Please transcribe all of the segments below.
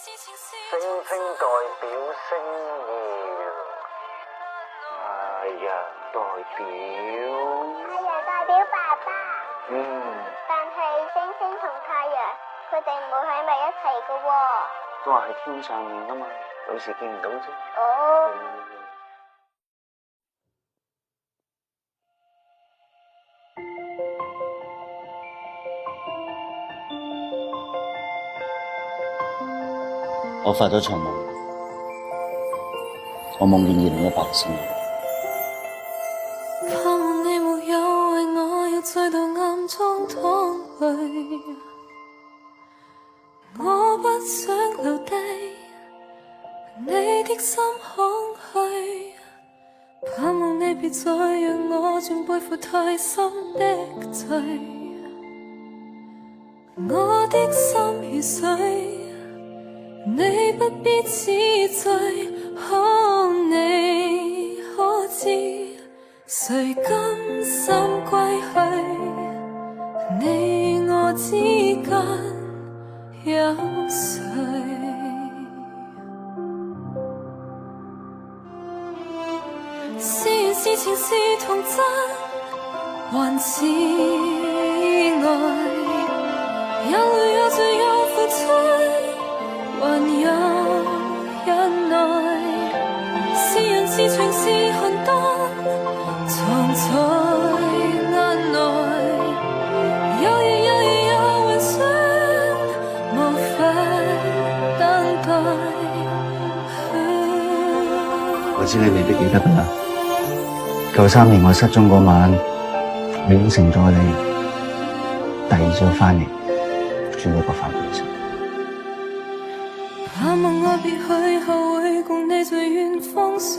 星星代表星耀，太陽代表爸爸。但係星星同太陽，佢哋唔會喺埋一齊噶喎。都話喺天上面噶嘛，有時見唔到啫。哦。我發咗場夢，我夢見2018星。盼望你沒有為我要再度暗中淌淚，我不想留低你的心空虛，盼望你別再讓我轉背負太深的罪，我的心如水。你不必自罪，你可知誰甘心歸去？你我之間有誰？是緣是情是童真，還是愛？有淚有罪有付出。還有忍耐，是人是情是寒冬，藏在眼內。有夜有夜有幻想，無法等待。我知你未必記得㗎啦。93年我失蹤嗰晚，我應承咗你，第二朝翻嚟煮一個飯俾你食。盼望我別去後會共你在遠方相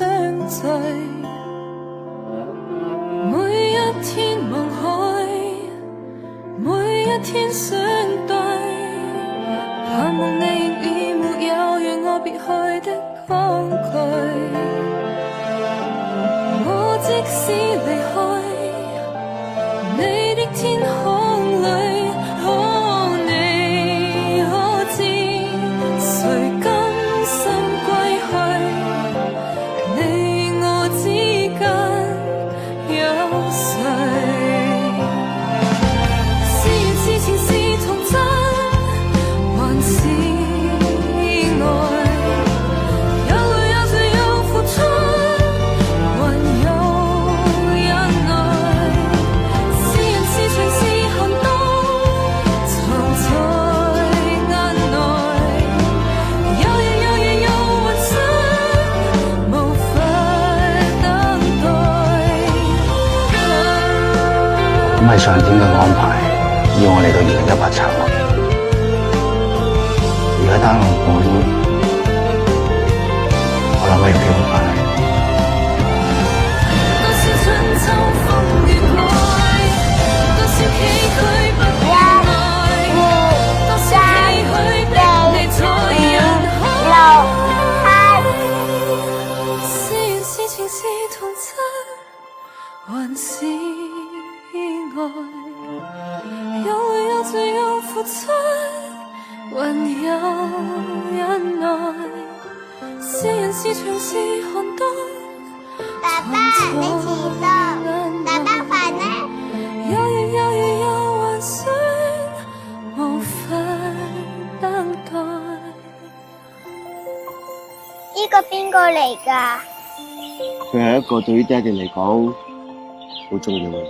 聚，每一天望海，每一天相對，盼望你仍然沒有讓我別去的抗拒，我即使離開你的天空裏，你可知誰甘心歸去？你我之間有誰？是緣是情是童真，還是愛？有淚有罪有付出，還有忍耐。是人是情是寒冬，藏在眼內。有夜有夜有幻想，無法等待。咁係上天嘅安排，要我嚟到2018查我。而家單落我諗我要幾好快。多少春秋風月愛，多少崎嶇不可愛，多少唏噓的你在人海。是緣是情是童真，還是愛？有淚有罪有付出，還有忍耐。是人是情是寒冬。爸爸，你遲到，爸爸飯呢？有夜有夜有幻想，無法等待。呢個邊個嚟㗎？佢係一個對於爹哋嚟講好重要嘅人。